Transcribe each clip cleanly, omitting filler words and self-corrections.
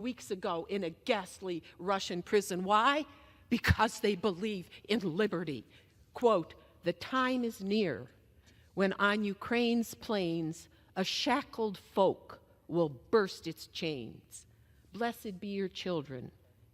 weeks ago in a ghastly Russian prison. Why? Because they believe in liberty. Quote, "The time is near when on Ukraine's plains a shackled folk will burst its chains. Blessed be your children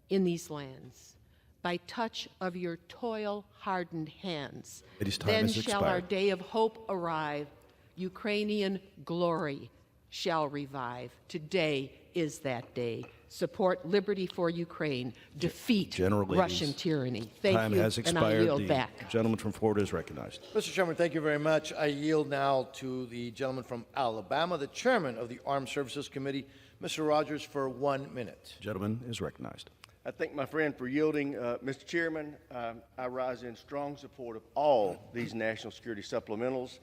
in these lands. By touch of your toil-hardened hands, then shall our day of hope arrive. Ukrainian glory shall revive." Today is that day. Support liberty for Ukraine. Defeat Russian tyranny. Thank you, and I yield back. The gentleman from Florida is recognized. Mr. Chairman, thank you very much. I yield now to the gentleman from Alabama, the chairman of the Armed Services Committee, Mr. Rogers, for 1 minute. Gentleman is recognized. I thank my friend for yielding. Mr. Chairman, I rise in strong support of all these national security supplementals.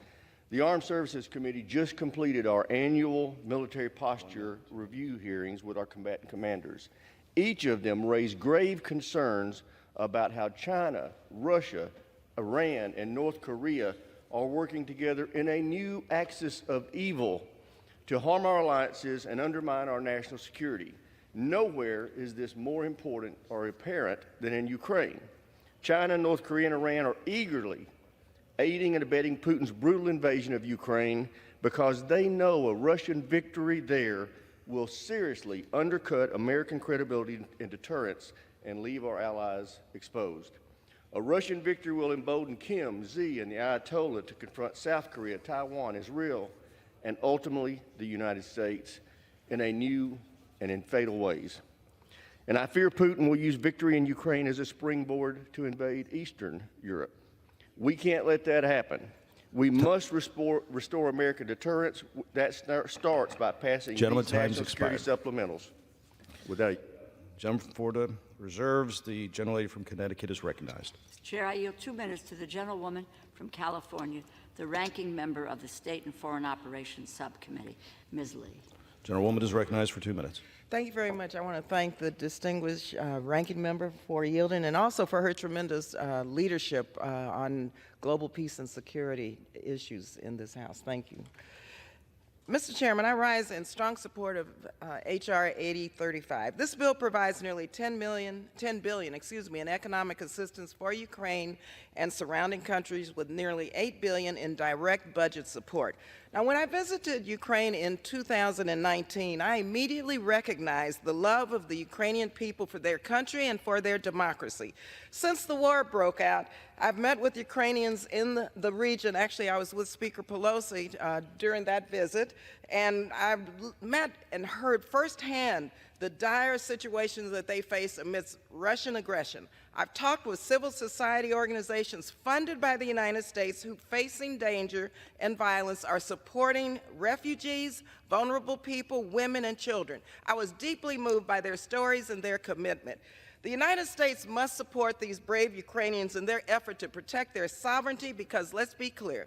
The Armed Services Committee just completed our annual military posture review hearings with our combatant commanders. Each of them raised grave concerns about how China, Russia, Iran, and North Korea are working together in a new axis of evil to harm our alliances and undermine our national security. Nowhere is this more important or apparent than in Ukraine. China, North Korea, and Iran are eagerly aiding and abetting Putin's brutal invasion of Ukraine because they know a Russian victory there will seriously undercut American credibility and deterrence and leave our allies exposed. A Russian victory will embolden Kim, Xi, and the Ayatollah to confront South Korea, Taiwan, Israel, and ultimately the United States in a new and in fatal ways. And I fear Putin will use victory in Ukraine as a springboard to invade Eastern Europe. We can't let that happen. We must restore American deterrence. That starts by passing these national security supplementals. Gentleman from Florida reserves. The gentlelady from Connecticut is recognized. Chair, I yield 2 minutes to the gentlewoman from California, the ranking member of the State and Foreign Operations Subcommittee, Ms. Lee. Gentlewoman is recognized for 2 minutes. Thank you very much. I want to thank the distinguished ranking member for yielding and also for her tremendous leadership on global peace and security issues in this House. Thank you. Mr. Chairman, I rise in strong support of H.R. 8035. This bill provides nearly $10 billion in economic assistance for Ukraine and surrounding countries with nearly $8 billion in direct budget support. Now, when I visited Ukraine in 2019, I immediately recognized the love of the Ukrainian people for their country and for their democracy. Since the war broke out, I've met with Ukrainians in the region. Actually, I was with Speaker Pelosi during that visit, and I've met and heard firsthand the dire situations that they face amidst Russian aggression. I've talked with civil society organizations funded by the United States who, facing danger and violence, are supporting refugees, vulnerable people, women, and children. I was deeply moved by their stories and their commitment. The United States must support these brave Ukrainians in their effort to protect their sovereignty because, let's be clear,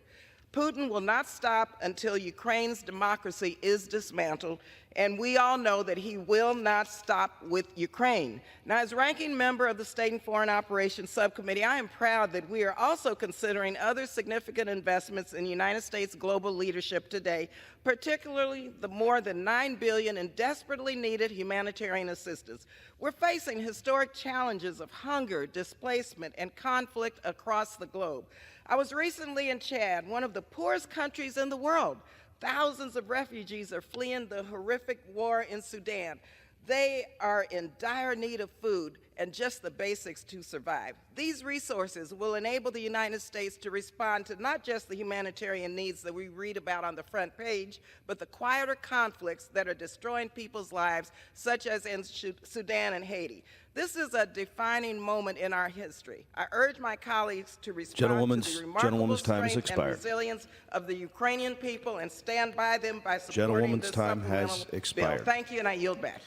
Putin will not stop until Ukraine's democracy is dismantled, and we all know that he will not stop with Ukraine. Now, as ranking member of the State and Foreign Operations Subcommittee, I am proud that we are also considering other significant investments in United States global leadership today, particularly the more than $9 billion in desperately needed humanitarian assistance. We're facing historic challenges of hunger, displacement, and conflict across the globe. I was recently in Chad, one of the poorest countries in the world. Thousands of refugees are fleeing the horrific war in Sudan. They are in dire need of food and just the basics to survive. These resources will enable the United States to respond to not just the humanitarian needs that we read about on the front page, but the quieter conflicts that are destroying people's lives, such as in Sudan and Haiti. This is a defining moment in our history. I urge my colleagues to respond to the remarkable strength and resilience of the Ukrainian people and stand by them by supporting this supplemental bill. Thank you, and I yield back.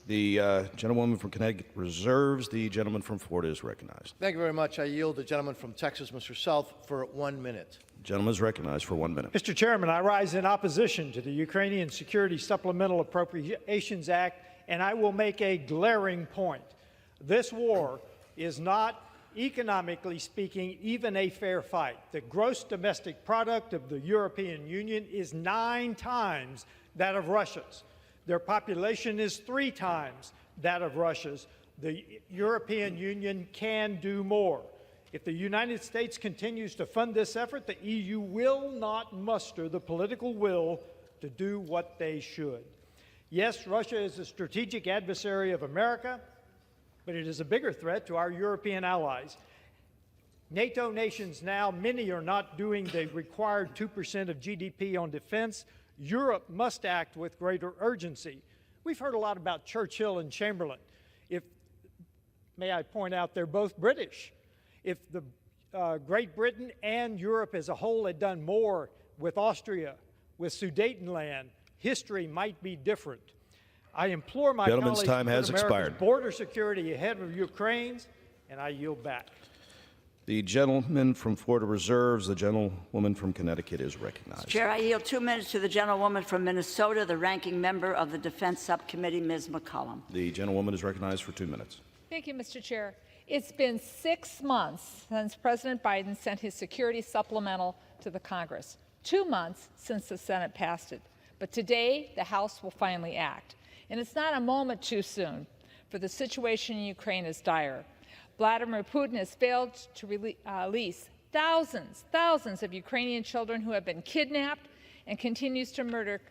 The gentlewoman from Connecticut reserves. The gentleman from Florida is recognized. Thank you very much. I yield the gentleman from Texas, Mr. South, for 1 minute. The gentleman is recognized for 1 minute. Mr. Chairman, I rise in opposition to the Ukrainian Security Supplemental Appropriations Act, and I will make a glaring point. This war is not, economically speaking, even a fair fight. The gross domestic product of the European Union is 9 times that of Russia's. Their population is 3 times that of Russia's. The European Union can do more. If the United States continues to fund this effort, the EU will not muster the political will to do what they should. Yes, Russia is a strategic adversary of America, but it is a bigger threat to our European allies. NATO nations now, many are not doing the required 2% of GDP on defense. Europe must act with greater urgency. We've heard a lot about Churchill and Chamberlain. May I point out, they're both British. If the Great Britain and Europe as a whole had done more with Austria, with Sudetenland, history might be different. I implore my Gentleman's colleagues time to has put America's expired. border security ahead of Ukraine's, and I yield back. The gentleman from Florida reserves. The gentlewoman from Connecticut is recognized. Chair, I yield 2 minutes to the gentlewoman from Minnesota, the ranking member of the Defense Subcommittee, Ms. McCollum. The gentlewoman is recognized for 2 minutes. Thank you, Mr. Chair. It's been 6 months since President Biden sent his security supplemental to the Congress, 2 months since the Senate passed it. But today, the House will finally act. And it's not a moment too soon, for the situation in Ukraine is dire. Vladimir Putin has failed to release thousands of Ukrainian children who have been kidnapped and continues to murder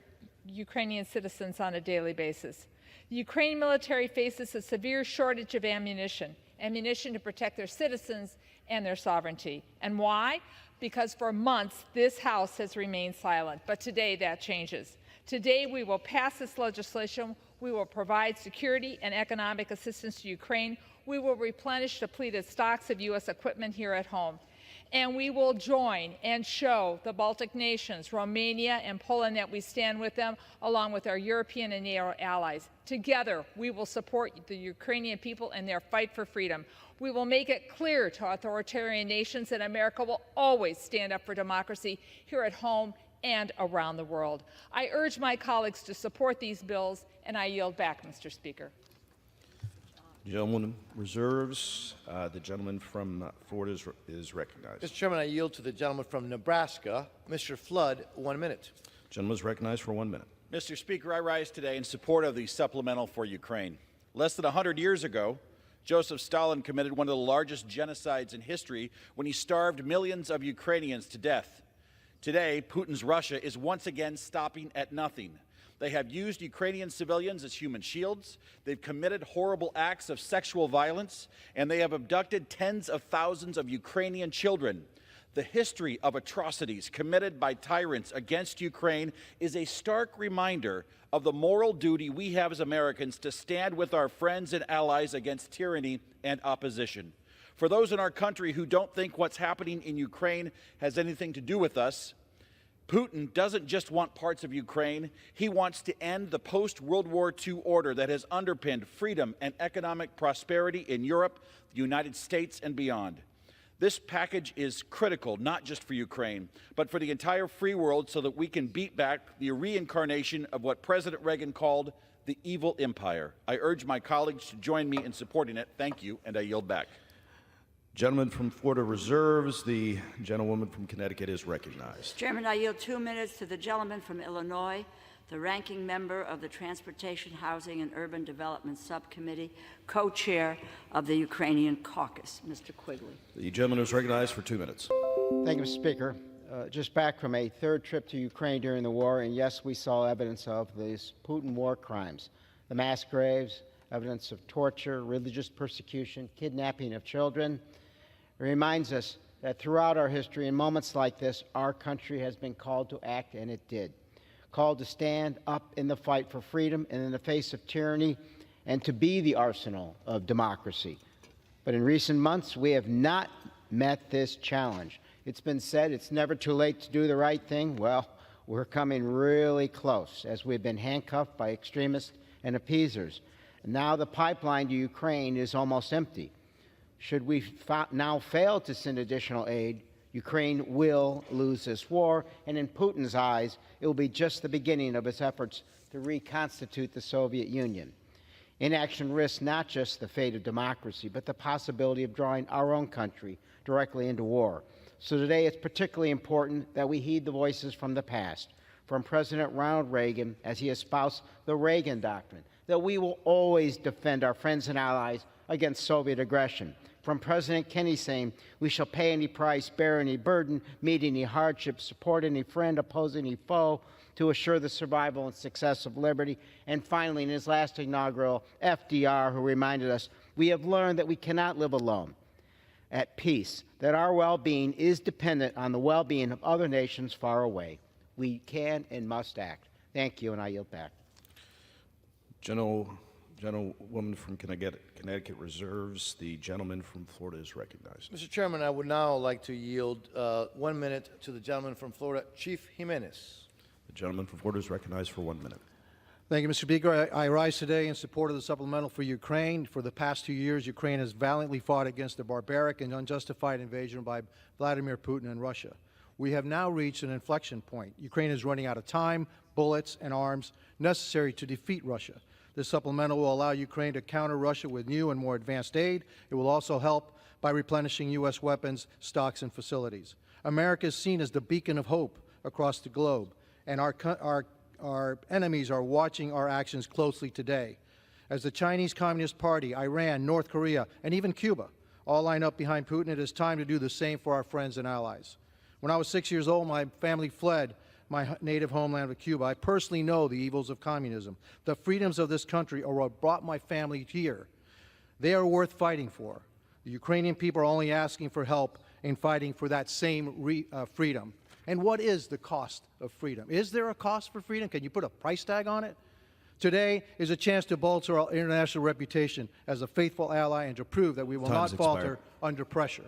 Ukrainian citizens on a daily basis. The Ukrainian military faces a severe shortage of ammunition to protect their citizens and their sovereignty. And why? Because for months this House has remained silent, but today that changes. Today we will pass this legislation. We will provide security and economic assistance to Ukraine. We will replenish depleted stocks of U.S. equipment here at home. And we will join and show the Baltic nations, Romania and Poland, that we stand with them, along with our European and NATO allies. Together, we will support the Ukrainian people in their fight for freedom. We will make it clear to authoritarian nations that America will always stand up for democracy here at home and around the world. I urge my colleagues to support these bills, and I yield back, Mr. Speaker. Gentleman reserves. The gentleman from Florida is recognized. Mr. Chairman, I yield to the gentleman from Nebraska, Mr. Flood, 1 minute. Gentleman is recognized for 1 minute. Mr. Speaker, I rise today in support of the supplemental for Ukraine. Less than 100 years ago, Joseph Stalin committed one of the largest genocides in history when he starved millions of Ukrainians to death. Today, Putin's Russia is once again stopping at nothing. They have used Ukrainian civilians as human shields, they've committed horrible acts of sexual violence, and they have abducted tens of thousands of Ukrainian children. The history of atrocities committed by tyrants against Ukraine is a stark reminder of the moral duty we have as Americans to stand with our friends and allies against tyranny and opposition. For those in our country who don't think what's happening in Ukraine has anything to do with us, Putin doesn't just want parts of Ukraine, he wants to end the post-World War II order that has underpinned freedom and economic prosperity in Europe, the United States, and beyond. This package is critical, not just for Ukraine, but for the entire free world so that we can beat back the reincarnation of what President Reagan called the evil empire. I urge my colleagues to join me in supporting it. Thank you, and I yield back. Gentleman from Florida reserves. The gentlewoman from Connecticut is recognized. Chairman, I yield 2 minutes to the gentleman from Illinois, the ranking member of the Transportation, Housing, and Urban Development Subcommittee, co-chair of the Ukrainian Caucus, Mr. Quigley. The gentleman is recognized for 2 minutes. Thank you, Mr. Speaker. Just back from a third trip to Ukraine during the war, and yes, we saw evidence of these Putin war crimes, the mass graves, evidence of torture, religious persecution, kidnapping of children. It reminds us that throughout our history, in moments like this, our country has been called to act, and it did. Called to stand up in the fight for freedom and in the face of tyranny, and to be the arsenal of democracy. But in recent months, we have not met this challenge. It's been said it's never too late to do the right thing. Well, we're coming really close, as we've been handcuffed by extremists and appeasers. And now the pipeline to Ukraine is almost empty. Should we now fail to send additional aid, Ukraine will lose this war, and in Putin's eyes, it will be just the beginning of his efforts to reconstitute the Soviet Union. Inaction risks not just the fate of democracy, but the possibility of drawing our own country directly into war. So today it's particularly important that we heed the voices from the past, from President Ronald Reagan as he espoused the Reagan Doctrine, that we will always defend our friends and allies against Soviet aggression. From President Kennedy saying, we shall pay any price, bear any burden, meet any hardship, support any friend, oppose any foe, to assure the survival and success of liberty. And finally, in his last inaugural, FDR, who reminded us, we have learned that we cannot live alone at peace, that our well-being is dependent on the well-being of other nations far away. We can and must act. Thank you, and I yield back. Gentlewoman from Connecticut reserves. The gentleman from Florida is recognized. Mr. Chairman, I would now like to yield 1 minute to the gentleman from Florida, Chief Jimenez. The gentleman from Florida is recognized for 1 minute. Thank you, Mr. Speaker. I rise today in support of the supplemental for Ukraine. For the past 2 years, Ukraine has valiantly fought against the barbaric and unjustified invasion by Vladimir Putin and Russia. We have now reached an inflection point. Ukraine is running out of time, bullets, and arms necessary to defeat Russia. This supplemental will allow Ukraine to counter Russia with new and more advanced aid. It will also help by replenishing U.S. weapons, stocks, and facilities. America is seen as the beacon of hope across the globe, and our enemies are watching our actions closely today. As the Chinese Communist Party, Iran, North Korea, and even Cuba all line up behind Putin, it is time to do the same for our friends and allies. When I was 6 years old, my family fled my native homeland of Cuba. I personally know the evils of communism. The freedoms of this country are what brought my family here. They are worth fighting for. The Ukrainian people are only asking for help in fighting for that same freedom. And what is the cost of freedom? Is there a cost for freedom? Can you put a price tag on it? Today is a chance to bolster our international reputation as a faithful ally and to prove that we will not falter under pressure.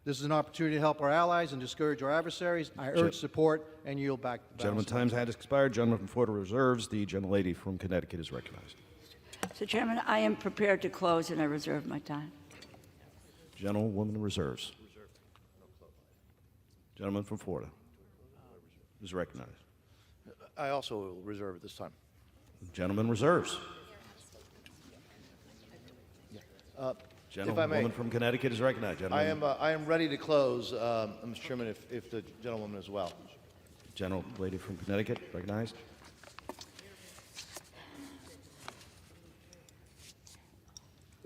This is an opportunity to help our allies and discourage our adversaries. I urge support and yield back the balance. Gentleman, time's had expired. Gentleman from Florida reserves. The gentlelady from Connecticut is recognized. Mr. Chairman, I am prepared to close, and I reserve my time. Gentlewoman reserves. Gentleman from Florida is recognized. I also will reserve at this time. Gentleman reserves. If I may, Gentlewoman from Connecticut is recognized. Gentleman. I am ready to close, Mr. Chairman, if the gentlewoman as well. Gentlelady from Connecticut recognized.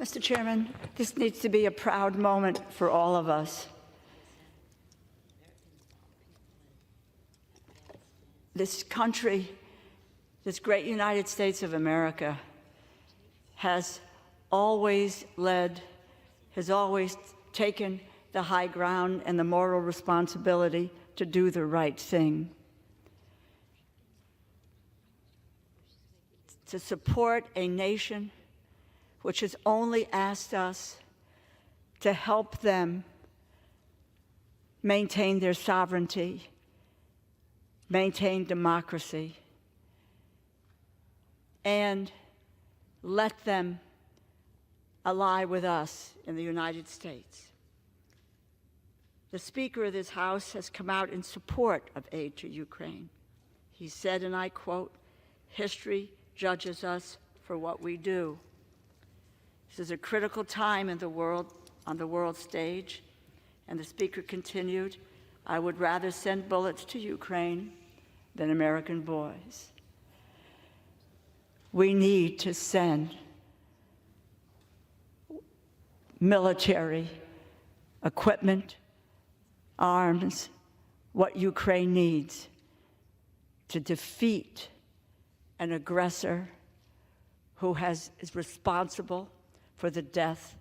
Mr. Chairman, this needs to be a proud moment for all of us. This country, this great United States of America, has always led, has always taken the high ground and the moral responsibility to do the right thing. To support a nation which has only asked us to help them maintain their sovereignty, maintain democracy, and let them ally with us in the United States. The Speaker of this House has come out in support of aid to Ukraine. He said, and I quote, "History judges us for what we do." This is a critical time in the world, on the world stage, and the Speaker continued, "I would rather send bullets to Ukraine than American boys." We need to send military equipment, arms, what Ukraine needs to defeat an aggressor who is responsible for the death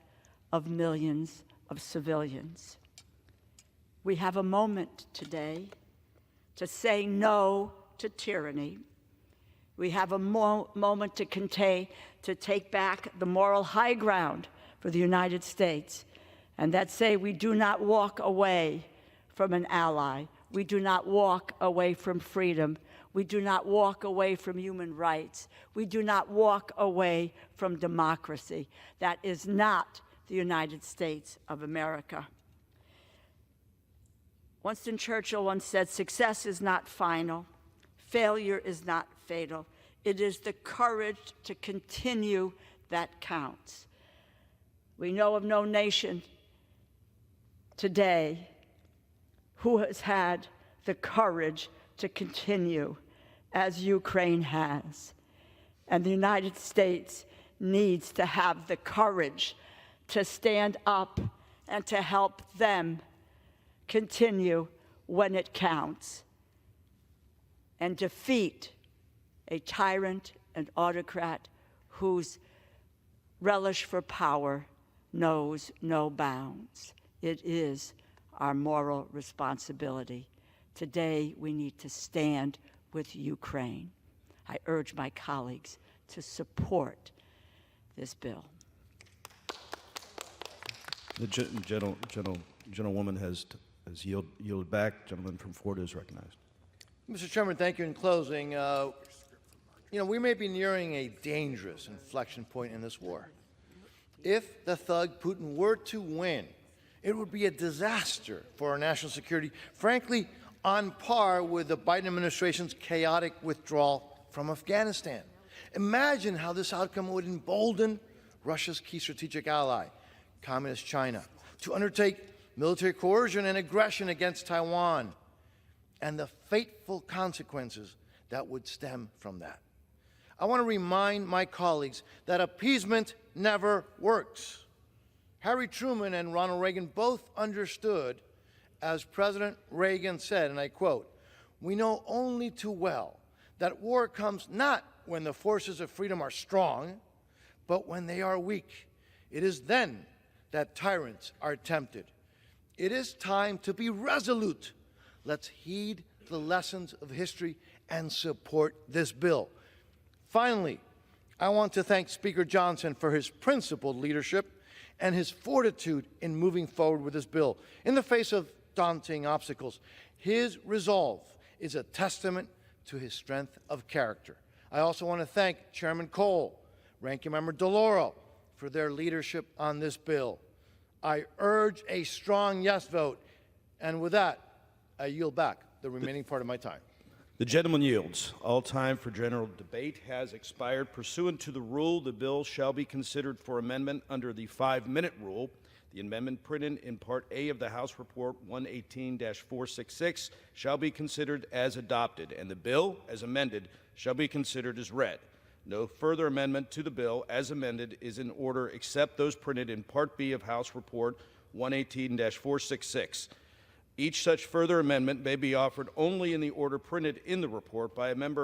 of millions of civilians. We have a moment today to say no to tyranny. We have a moment to take back the moral high ground for the United States, and that say we do not walk away from an ally. We do not walk away from freedom. We do not walk away from human rights. We do not walk away from democracy. That is not the United States of America. Winston Churchill once said, "Success is not final. Failure is not fatal. It is the courage to continue that counts." We know of no nation today who has had the courage to continue. as Ukraine has. And the United States needs to have the courage to stand up and to help them continue when it counts and defeat a tyrant and autocrat whose relish for power knows no bounds. It is our moral responsibility. Today, we need to stand with Ukraine. I urge my colleagues to support this bill. The gentlewoman has yielded back. Gentleman from Florida is recognized. Mr. Chairman, thank you. In closing, we may be nearing a dangerous inflection point in this war. If the thug Putin were to win, it would be a disaster for our national security, frankly, on par with the Biden administration's chaotic withdrawal from Afghanistan. Imagine how this outcome would embolden Russia's key strategic ally, Communist China, to undertake military coercion and aggression against Taiwan, and the fateful consequences that would stem from that. I want to remind my colleagues that appeasement never works. Harry Truman and Ronald Reagan both understood, as President Reagan said, and I quote, "We know only too well that war comes not when the forces of freedom are strong, but when they are weak. It is then that tyrants are tempted. It is time to be resolute. Let's heed the lessons of history and support this bill." Finally, I want to thank Speaker Johnson for his principled leadership and his fortitude in moving forward with this bill in the face of daunting obstacles. His resolve is a testament to his strength of character. I also want to thank Chairman Cole, Ranking Member DeLauro for their leadership on this bill. I urge a strong yes vote, and with that, I yield back the remaining part of my time. The gentleman yields. All time for general debate has expired. Pursuant to the rule, the bill shall be considered for amendment under the 5-minute rule. The amendment printed in Part A of the House Report 118-466 shall be considered as adopted, and the bill, as amended, shall be considered as read. No further amendment to the bill as amended is in order except those printed in Part B of House Report 118-466. Each such further amendment may be offered only in the order printed in the report by a member